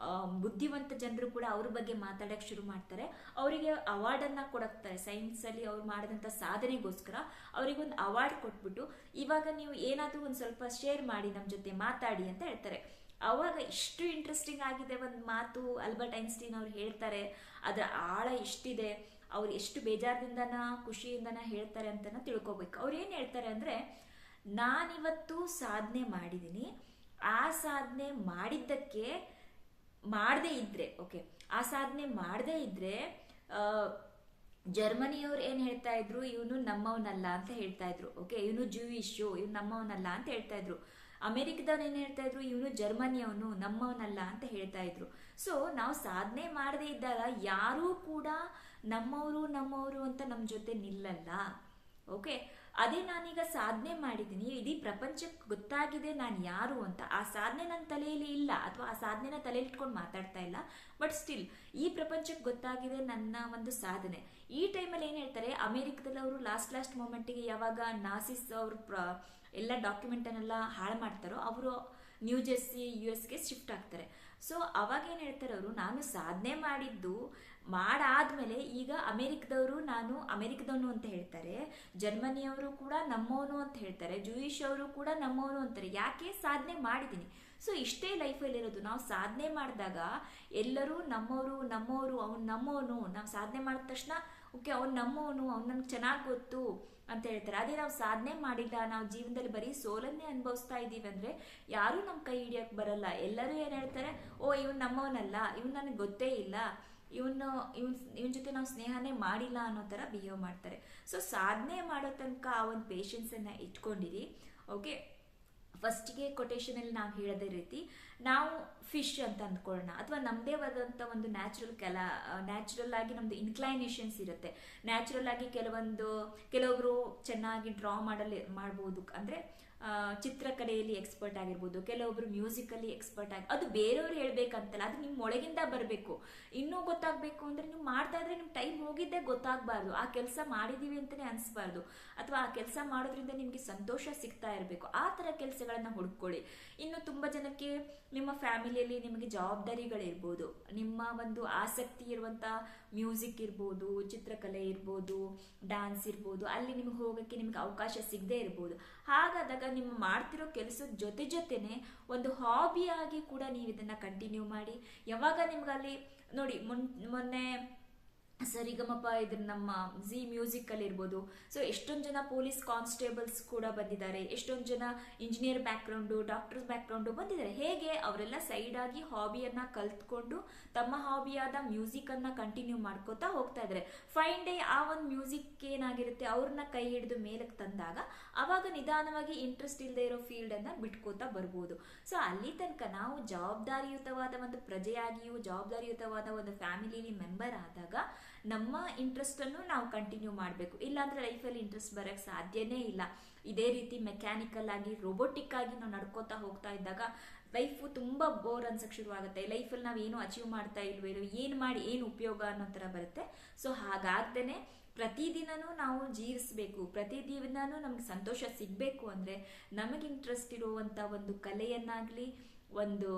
ಬುದ್ಧಿವಂತ ಜನರು ಕೂಡ ಅವ್ರ ಬಗ್ಗೆ ಮಾತಾಡಕ್ ಶುರು ಮಾಡ್ತಾರೆ. ಅವರಿಗೆ ಅವಾರ್ಡ್ ಅನ್ನ ಕೊಡಕ್ತಾರೆ. ಸೈನ್ಸ್ ಅಲ್ಲಿ ಅವ್ರು ಮಾಡಿದಂತ ಸಾಧನೆಗೋಸ್ಕರ ಅವರಿಗೊಂದು ಅವಾರ್ಡ್ ಕೊಟ್ಬಿಟ್ಟು, ಇವಾಗ ನೀವು ಏನಾದ್ರೂ ಒಂದ್ ಸ್ವಲ್ಪ ಶೇರ್ ಮಾಡಿ, ನಮ್ ಜೊತೆ ಮಾತಾಡಿ ಅಂತ ಹೇಳ್ತಾರೆ. ಅವಾಗ ಇಷ್ಟು ಇಂಟ್ರೆಸ್ಟಿಂಗ್ ಆಗಿದೆ ಒಂದು ಮಾತು ಆಲ್ಬರ್ಟ್ ಐನ್ಸ್ಟೀನ್ ಅವ್ರು ಹೇಳ್ತಾರೆ. ಅದರ ಆಳ ಎಷ್ಟಿದೆ, ಅವ್ರು ಎಷ್ಟು ಬೇಜಾರದಿಂದನ ಖುಷಿಯಿಂದನ ಹೇಳ್ತಾರೆ ಅಂತನ ತಿಳ್ಕೊಬೇಕು. ಅವ್ರು ಏನ್ ಹೇಳ್ತಾರೆ ಅಂದ್ರೆ, ನಾನಿವತ್ತು ಸಾಧನೆ ಮಾಡಿದೀನಿ, ಆ ಸಾಧನೆ ಮಾಡಿದ್ದಕ್ಕೆ ಮಾಡದೇ ಇದ್ರೆ, ಓಕೆ, ಆ ಸಾಧನೆ ಮಾಡದೇ ಇದ್ರೆ ಜರ್ಮನಿಯವ್ರು ಏನ್ ಹೇಳ್ತಾ ಇದ್ರು, ಇವನು ನಮ್ಮವನಲ್ಲ ಅಂತ ಹೇಳ್ತಾ ಇದ್ರು. ಓಕೆ, ಇವನು ಜೂಯಿಶು, ಇವನು ನಮ್ಮವನಲ್ಲ ಅಂತ ಹೇಳ್ತಾ ಇದ್ರು. ಅಮೆರಿಕದವ್ರು ಏನ್ ಹೇಳ್ತಾ ಇದ್ರು, ಇವನು ಜರ್ಮನಿಯವನು, ನಮ್ಮವನಲ್ಲ ಅಂತ ಹೇಳ್ತಾ ಇದ್ರು. ಸೊ ನಾವು ಸಾಧನೆ ಮಾಡದೇ ಇದ್ದಾಗ ಯಾರೂ ಕೂಡ ನಮ್ಮವರು ಅಂತ ನಮ್ಮ ಜೊತೆ ನಿಲ್ಲಲ್ಲ. ಓಕೆ, ಅದೇ ನಾನೀಗ ಸಾಧನೆ ಮಾಡಿದ್ದೀನಿ, ಇಡೀ ಪ್ರಪಂಚಕ್ಕೆ ಗೊತ್ತಾಗಿದೆ ನಾನು ಯಾರು ಅಂತ. ಆ ಸಾಧನೆ ನನ್ನ ತಲೆಯಲ್ಲಿ ಇಲ್ಲ, ಅಥವಾ ಆ ಸಾಧನೆನ ತಲೆಯಲ್ಲಿ ಇಟ್ಕೊಂಡು ಮಾತಾಡ್ತಾ ಇಲ್ಲ, ಬಟ್ ಸ್ಟಿಲ್ ಈ ಪ್ರಪಂಚಕ್ಕೆ ಗೊತ್ತಾಗಿದೆ ನನ್ನ ಒಂದು ಸಾಧನೆ. ಈ ಟೈಮಲ್ಲಿ ಏನ್ ಹೇಳ್ತಾರೆ, ಅಮೆರಿಕದಲ್ಲಿ ಅವರು ಲಾಸ್ಟ್ ಮೂಮೆಂಟ್ಗೆ ಯಾವಾಗ ನಾಸಿಸ್ ಅವ್ರ ಎಲ್ಲ ಡಾಕ್ಯುಮೆಂಟನ್ನೆಲ್ಲ ಹಾಳು ಮಾಡ್ತಾರೋ, ಅವರು ನ್ಯೂ ಜೆರ್ಸಿ US ಶಿಫ್ಟ್ ಆಗ್ತಾರೆ. ಸೊ ಅವಾಗ ಏನ್ ಹೇಳ್ತಾರೆ ಅವರು, ನಾನು ಸಾಧನೆ ಮಾಡಿದ್ದು ಮಾಡಾದ್ಮೇಲೆ ಈಗ ಅಮೆರಿಕದವರು ನಾನು ಅಮೆರಿಕದವನು ಅಂತ ಹೇಳ್ತಾರೆ, ಜರ್ಮನಿಯವರು ಕೂಡ ನಮ್ಮವನು ಅಂತ ಹೇಳ್ತಾರೆ, ಜೂಯಿಶ್ ಅವರು ಕೂಡ ನಮ್ಮವನು ಅಂತಾರೆ. ಯಾಕೆ? ಸಾಧನೆ ಮಾಡಿದ್ದೀನಿ. ಸೊ ಇಷ್ಟೇ ಲೈಫಲ್ಲಿ ಇರೋದು. ನಾವು ಸಾಧನೆ ಮಾಡಿದಾಗ ಎಲ್ಲರೂ ನಮ್ಮವರು, ಅವ್ನು ನಮ್ಮವನು, ನಾವು ಸಾಧನೆ ಮಾಡಿದ ತಕ್ಷಣ ಓಕೆ ಅವ್ನು ನಮ್ಮವನು, ಅವ್ನು ನನ್ಗೆ ಚೆನ್ನಾಗಿ ಗೊತ್ತು ಅಂತ ಹೇಳ್ತಾರೆ. ಅದೇ ನಾವು ಸಾಧನೆ ಮಾಡಿಲ್ಲ, ನಾವು ಜೀವನದಲ್ಲಿ ಬರೀ ಸೋಲನ್ನೇ ಅನುಭವಿಸ್ತಾ ಇದ್ದೀವಿ ಅಂದ್ರೆ ಯಾರೂ ನಮ್ಮ ಕೈ ಹಿಡಿಯಕ್ ಬರಲ್ಲ. ಎಲ್ಲರೂ ಏನ್ ಹೇಳ್ತಾರೆ, ಓ ಇವನ್ ನಮ್ಮವನಲ್ಲ, ಇವನ್ ನನಗೆ ಗೊತ್ತೇ ಇಲ್ಲ, ಇವನ್ ಜೊತೆ ನಾವು ಸ್ನೇಹನೇ ಮಾಡಿಲ್ಲ ಅನ್ನೋ ತರ ಬಿಹೇವ್ ಮಾಡ್ತಾರೆ. ಸೊ ಸಾಧನೆ ಮಾಡೋ ತನಕ ಆ ಒಂದು ಪೇಷನ್ಸ್ ಅನ್ನ ಇಟ್ಕೊಂಡಿರಿ. ಓಕೆ, ಫಸ್ಟ್ಗೆ ಕೊಟೇಶನ್ ಅಲ್ಲಿ ನಾವು ಹೇಳೋದೇ ರೀತಿ, ನಾವು ಫಿಶ್ ಅಂತ ಅಂದ್ಕೊಳ್ಳೋಣ, ಅಥವಾ ನಮ್ದೇ ಆದಂತ ಒಂದು ನ್ಯಾಚುರಲ್ ಆಗಿ ನಮ್ದು ಇನ್ಕ್ಲೈನೇಷನ್ಸ್ ಇರುತ್ತೆ. ನ್ಯಾಚುರಲ್ ಆಗಿ ಕೆಲವೊಬ್ರು ಚೆನ್ನಾಗಿ ಡ್ರಾ ಮಾಡ್ಬೋದು, ಅಂದ್ರೆ ಚಿತ್ರಕಲೆಯಲ್ಲಿ ಎಕ್ಸ್ಪರ್ಟ್ ಆಗಿರ್ಬೋದು, ಕೆಲವೊಬ್ರು ಮ್ಯೂಸಿಕಲ್ಲಿ ಎಕ್ಸ್ಪರ್ಟ್ ಆಗಿ, ಅದು ಬೇರೆಯವ್ರು ಹೇಳ್ಬೇಕಂತಲ್ಲ, ಅದು ನಿಮ್ ಒಳಗಿಂದ ಬರಬೇಕು. ಇನ್ನೂ ಗೊತ್ತಾಗ್ಬೇಕು ಅಂದ್ರೆ ನೀವು ಮಾಡ್ತಾ ಇದ್ರೆ ನಿಮ್ ಟೈಮ್ ಹೋಗಿದ್ದೇ ಗೊತ್ತಾಗ್ಬಾರ್ದು, ಆ ಕೆಲಸ ಮಾಡಿದೀವಿ ಅಂತಾನೆ ಅನ್ಸ್ಬಾರ್ದು, ಅಥವಾ ಆ ಕೆಲಸ ಮಾಡೋದ್ರಿಂದ ನಿಮ್ಗೆ ಸಂತೋಷ ಸಿಗ್ತಾ ಇರಬೇಕು. ಆ ತರ ಕೆಲಸಗಳನ್ನ ಹುಡ್ಕೊಳ್ಳಿ. ಇನ್ನು ತುಂಬಾ ಜನಕ್ಕೆ ನಿಮ್ಮ ಫ್ಯಾಮಿಲಿಯಲ್ಲಿ ನಿಮಗೆ ಜವಾಬ್ದಾರಿಗಳಿರ್ಬೋದು, ನಿಮ್ಮ ಒಂದು ಆಸಕ್ತಿ ಇರುವಂತ ಮ್ಯೂಸಿಕ್ ಇರ್ಬೋದು, ಚಿತ್ರಕಲೆ ಇರ್ಬೋದು, ಡಾನ್ಸ್ ಇರ್ಬೋದು, ಅಲ್ಲಿ ನಿಮ್ಗೆ ಹೋಗಕ್ಕೆ ನಿಮ್ಗೆ ಅವಕಾಶ ಸಿಗದೆ ಇರ್ಬೋದು. ಹಾಗಾದಾಗ ನಿಮ್ಮ ಮಾಡ್ತಿರೋ ಕೆಲಸದ ಜೊತೆನೆ ಒಂದು ಹಾಬಿ ಆಗಿ ಕೂಡ ನೀವು ಇದನ್ನ ಕಂಟಿನ್ಯೂ ಮಾಡಿ. ಯಾವಾಗ ನಿಮ್ಗೆ ಅಲ್ಲಿ ನೋಡಿ, ಮೊನ್ನೆ ಸರಿಗಮಪ ಇದ್ರ ನಮ್ಮ ಜಿ ಮ್ಯೂಸಿಕ್ ಅಲ್ಲಿ ಇರ್ಬೋದು. ಸೊ ಎಷ್ಟೊಂದು ಜನ ಪೊಲೀಸ್ ಕಾನ್ಸ್ಟೇಬಲ್ಸ್ ಕೂಡ ಬಂದಿದ್ದಾರೆ, ಎಷ್ಟೊಂದು ಜನ ಇಂಜಿನಿಯರ್ ಬ್ಯಾಕ್ಗ್ರೌಂಡು, ಡಾಕ್ಟರ್ಸ್ ಬ್ಯಾಕ್ಗ್ರೌಂಡು ಬಂದಿದ್ದಾರೆ. ಹೇಗೆ ಅವರೆಲ್ಲ ಸೈಡ್ ಆಗಿ ಹಾಬಿಯನ್ನ ಕಲ್ತ್ಕೊಂಡು ತಮ್ಮ ಹಾಬಿಯಾದ ಮ್ಯೂಸಿಕ್ ಅನ್ನ ಕಂಟಿನ್ಯೂ ಮಾಡ್ಕೋತಾ ಹೋಗ್ತಾ ಇದ್ದಾರೆ. ಫೈನ್ ಡೇ ಆ ಒಂದು ಮ್ಯೂಸಿಕ್ ಏನಾಗಿರುತ್ತೆ ಅವ್ರನ್ನ ಕೈ ಹಿಡಿದು ಮೇಲಕ್ಕೆ ತಂದಾಗ ಅವಾಗ ನಿಧಾನವಾಗಿ ಇಂಟ್ರೆಸ್ಟ್ ಇಲ್ಲದೆ ಇರೋ ಫೀಲ್ಡ್ ಅನ್ನ ಬಿಟ್ಕೋತಾ ಬರ್ಬೋದು. ಸೊ ಅಲ್ಲಿ ತನಕ ನಾವು ಜವಾಬ್ದಾರಿಯುತವಾದ ಒಂದು ಪ್ರಜೆಯಾಗಿಯೂ ಜವಾಬ್ದಾರಿಯುತವಾದ ಒಂದು ಫ್ಯಾಮಿಲಿಲಿ ಮೆಂಬರ್ ಆದಾಗ ನಮ್ಮ ಇಂಟ್ರೆಸ್ಟ್ ಅನ್ನು ನಾವು ಕಂಟಿನ್ಯೂ ಮಾಡಬೇಕು. ಇಲ್ಲಾಂದ್ರೆ ಲೈಫಲ್ಲಿ ಇಂಟ್ರೆಸ್ಟ್ ಬರಕ್ ಸಾಧ್ಯನೇ ಇಲ್ಲ. ಇದೇ ರೀತಿ ಮೆಕ್ಯಾನಿಕಲ್ ಆಗಿ ರೋಬೋಟಿಕ್ ಆಗಿ ನಾವು ನಡ್ಕೋತಾ ಹೋಗ್ತಾ ಇದ್ದಾಗ ಲೈಫು ತುಂಬಾ ಬೋರ್ ಅನ್ಸಕ್ ಶುರುವಾಗುತ್ತೆ. ಲೈಫಲ್ಲಿ ನಾವು ಏನು ಅಚೀವ್ ಮಾಡ್ತಾ ಇಲ್ವೇನೋ, ಏನು ಮಾಡಿ ಏನು ಉಪಯೋಗ ಅನ್ನೋ ತರ ಬರುತ್ತೆ. ಸೊ ಹಾಗಾಗ್ದೇನೆ ಪ್ರತಿದಿನನೂ ನಾವು ಜೀವಿಸ್ಬೇಕು, ಪ್ರತಿದಿನನೂ ನಮ್ಗೆ ಸಂತೋಷ ಸಿಗ್ಬೇಕು ಅಂದ್ರೆ ನಮಗೆ ಇಂಟ್ರೆಸ್ಟ್ ಇರುವಂತ ಒಂದು ಕಲೆಯನ್ನಾಗ್ಲಿ, ಒಂದು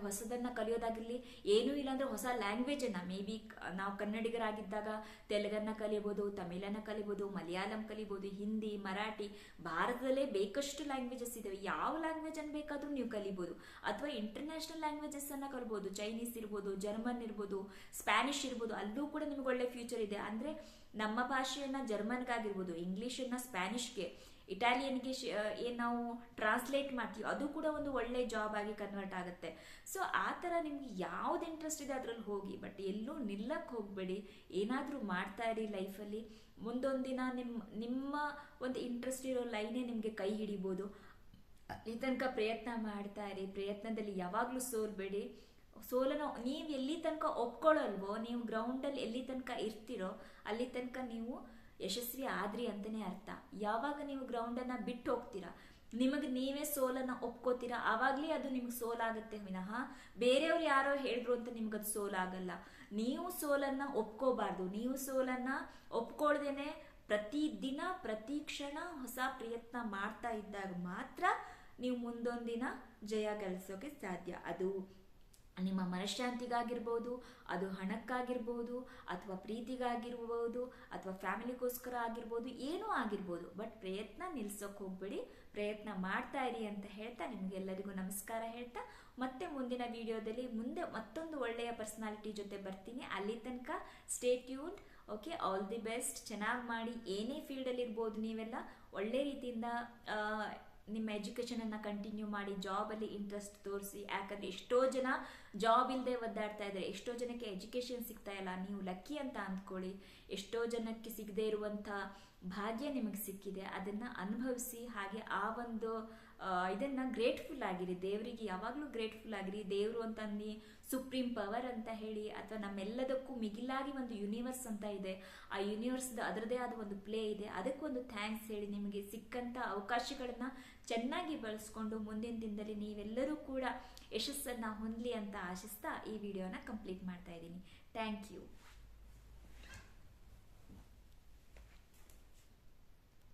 ಹೊಸದನ್ನ ಕಲಿಯೋದಾಗಿರ್ಲಿ, ಏನೂ ಇಲ್ಲಾಂದ್ರೆ ಹೊಸ ಲ್ಯಾಂಗ್ವೇಜ್ ಅನ್ನ ಮೇ ಬಿ ನಾವು ಕನ್ನಡಿಗರಾಗಿದ್ದಾಗ ತೆಲುಗನ್ನ ಕಲಿಬಹುದು, ತಮಿಳನ್ನ ಕಲಿಬಹುದು, ಮಲಯಾಳಂ ಕಲಿಬಹುದು, ಹಿಂದಿ, ಮರಾಠಿ, ಭಾರತದಲ್ಲೇ ಬೇಕಷ್ಟು ಲ್ಯಾಂಗ್ವೇಜಸ್ ಇದಾವೆ. ಯಾವ ಲ್ಯಾಂಗ್ವೇಜ್ ಅನ್ನು ಬೇಕಾದ್ರೂ ನೀವು ಕಲಿಬಹುದು. ಅಥವಾ ಇಂಟರ್ನ್ಯಾಷನಲ್ ಲ್ಯಾಂಗ್ವೇಜಸ್ ಅನ್ನ ಕಲಿಬಹುದು. ಚೈನೀಸ್ ಇರ್ಬೋದು, ಜರ್ಮನ್ ಇರ್ಬೋದು, ಸ್ಪ್ಯಾನಿಷ್ ಇರ್ಬೋದು, ಅಲ್ಲೂ ಕೂಡ ನಿಮ್ಗೆ ಒಳ್ಳೆ ಫ್ಯೂಚರ್ ಇದೆ. ಅಂದ್ರೆ ನಮ್ಮ ಭಾಷೆಯನ್ನ ಜರ್ಮನ್ಗಾಗಿರ್ಬೋದು, ಇಂಗ್ಲಿಷನ್ನ ಸ್ಪ್ಯಾನಿಷ್ಗೆ, ಇಟಾಲಿಯನ್ಗೆ ಏನ್ ನಾವು ಟ್ರಾನ್ಸ್ಲೇಟ್ ಮಾಡ್ತೀವಿ ಅದು ಕೂಡ ಒಂದು ಒಳ್ಳೆ ಜಾಬ್ ಆಗಿ ಕನ್ವರ್ಟ್ ಆಗುತ್ತೆ. ಸೊ ಆ ಥರ ನಿಮ್ಗೆ ಯಾವ್ದು ಇಂಟ್ರೆಸ್ಟ್ ಇದೆ ಅದ್ರಲ್ಲಿ ಹೋಗಿ, ಬಟ್ ಎಲ್ಲೂ ನಿಲ್ಲಕ್ಕೆ ಹೋಗಬೇಡಿ. ಏನಾದರೂ ಮಾಡ್ತಾ ಇರಿ ಲೈಫಲ್ಲಿ. ಮುಂದೊಂದು ದಿನ ನಿಮ್ಮ ಒಂದು ಇಂಟ್ರೆಸ್ಟ್ ಇರೋ ಲೈನೇ ನಿಮಗೆ ಕೈ ಹಿಡಿಬೋದು. ಈ ತನಕ ಪ್ರಯತ್ನ ಮಾಡ್ತಾ ಇರಿ. ಪ್ರಯತ್ನದಲ್ಲಿ ಯಾವಾಗಲೂ ಸೋಲ್ಬೇಡಿ. ಸೋಲನ್ನು ನೀವು ಎಲ್ಲಿ ತನಕ ಒಪ್ಕೊಳ್ಳಲ್ವೋ, ನೀವು ಗ್ರೌಂಡಲ್ಲಿ ಎಲ್ಲಿ ತನಕ ಇರ್ತೀರೋ ಅಲ್ಲಿ ತನಕ ನೀವು ಯಶಸ್ವಿ ಆದ್ರಿ ಅಂತಾನೆ ಅರ್ಥ. ಯಾವಾಗ ನೀವು ಗ್ರೌಂಡನ್ನು ಬಿಟ್ಟು ಹೋಗ್ತೀರಾ, ನಿಮಗೆ ನೀವೇ ಸೋಲನ್ನ ಒಪ್ಕೋತೀರಾ, ಆವಾಗಲೇ ಅದು ನಿಮ್ಗೆ ಸೋಲಾಗುತ್ತೆ ವಿನಃ ಬೇರೆಯವ್ರು ಯಾರೋ ಹೇಳಿದ್ರು ಅಂತ ನಿಮ್ಗದು ಸೋಲಾಗಲ್ಲ. ನೀವು ಸೋಲನ್ನ ಒಪ್ಕೋಬಾರ್ದು. ನೀವು ಸೋಲನ್ನ ಒಪ್ಕೊಳ್ದೇನೆ ಪ್ರತಿದಿನ ಪ್ರತಿ ಕ್ಷಣ ಹೊಸ ಪ್ರಯತ್ನ ಮಾಡ್ತಾ ಇದ್ದಾಗ ಮಾತ್ರ ನೀವು ಮುಂದೊಂದಿನ ಜಯ ಗಳಿಸೋಕೆ ಸಾಧ್ಯ. ಅದು ನಿಮ್ಮ ಮನಃಶಾಂತಿಗಾಗಿರ್ಬೋದು, ಅದು ಹಣಕ್ಕಾಗಿರ್ಬೋದು, ಅಥವಾ ಪ್ರೀತಿಗಾಗಿರ್ಬೋದು, ಅಥವಾ ಫ್ಯಾಮಿಲಿಗೋಸ್ಕರ ಆಗಿರ್ಬೋದು, ಏನೂ ಆಗಿರ್ಬೋದು. ಬಟ್ ಪ್ರಯತ್ನ ನಿಲ್ಸೋಕೆ ಹೋಗ್ಬೇಡಿ, ಪ್ರಯತ್ನ ಮಾಡ್ತಾ ಇರಿ ಅಂತ ಹೇಳ್ತಾ ನಿಮಗೆಲ್ಲರಿಗೂ ನಮಸ್ಕಾರ ಹೇಳ್ತಾ ಮತ್ತೆ ಮುಂದಿನ ವಿಡಿಯೋದಲ್ಲಿ ಮುಂದೆ ಮತ್ತೊಂದು ಒಳ್ಳೆಯ ಪರ್ಸನಾಲಿಟಿ ಜೊತೆ ಬರ್ತೀನಿ. ಅಲ್ಲಿ ತನಕ stay tuned. Okay, all the best. ಚೆನ್ನಾಗಿ ಮಾಡಿ. ಏನೇ ಫೀಲ್ಡಲ್ಲಿ ಇರ್ಬೋದು, ನೀವೆಲ್ಲ ಒಳ್ಳೆ ರೀತಿಯಿಂದ ನಿಮ್ಮ ಎಜುಕೇಷನ್ ಅನ್ನ ಕಂಟಿನ್ಯೂ ಮಾಡಿ, ಜಾಬಲ್ಲಿ ಇಂಟ್ರೆಸ್ಟ್ ತೋರಿಸಿ. ಯಾಕಂದ್ರೆ ಎಷ್ಟೋ ಜನ ಜಾಬ್ ಇಲ್ಲದೆ ಒದ್ದಾಡ್ತಾ ಇದ್ದಾರೆ, ಎಷ್ಟೋ ಜನಕ್ಕೆ ಎಜುಕೇಷನ್ ಸಿಗ್ತಾ ಇಲ್ಲ. ನೀವು ಲಕ್ಕಿ ಅಂತ ಅಂದ್ಕೊಳ್ಳಿ. ಎಷ್ಟೋ ಜನಕ್ಕೆ ಸಿಗದೆ ಇರುವಂಥ ಭಾಗ್ಯ ನಿಮಗೆ ಸಿಕ್ಕಿದೆ, ಅದನ್ನ ಅನುಭವಿಸಿ. ಹಾಗೆ ಆ ಒಂದು ಇದನ್ನ ಗ್ರೇಟ್ಫುಲ್ ಆಗಿರಿ. ದೇವರಿಗೆ ಯಾವಾಗಲೂ ಗ್ರೇಟ್ಫುಲ್ ಆಗಿರಿ. ದೇವರು ಅಂತಂದು ಸುಪ್ರೀಂ ಪವರ್ ಅಂತ ಹೇಳಿ, ಅಥವಾ ನಮ್ಮೆಲ್ಲದಕ್ಕೂ ಮಿಗಿಲಾಗಿ ಒಂದು ಯೂನಿವರ್ಸ್ ಅಂತ ಇದೆ. ಆ ಯೂನಿವರ್ಸ್ದ ಅದರದೇ ಆದ ಒಂದು ಪ್ಲೇ ಇದೆ. ಅದಕ್ಕೊಂದು ಥ್ಯಾಂಕ್ಸ್ ಹೇಳಿ ನಿಮಗೆ ಸಿಕ್ಕಂಥ ಅವಕಾಶಗಳನ್ನ ಚೆನ್ನಾಗಿ ಬಳಸ್ಕೊಂಡು ಮುಂದಿನ ದಿನದಲ್ಲಿ ನೀವೆಲ್ಲರೂ ಕೂಡ ಯಶಸ್ಸನ್ನ ಹೊಂದಲಿ ಅಂತ ಆಶಿಸ್ತಾ ಈ ವಿಡಿಯೋನ ಕಂಪ್ಲೀಟ್ ಮಾಡ್ತಾ ಇದ್ದೀನಿ. Thank you.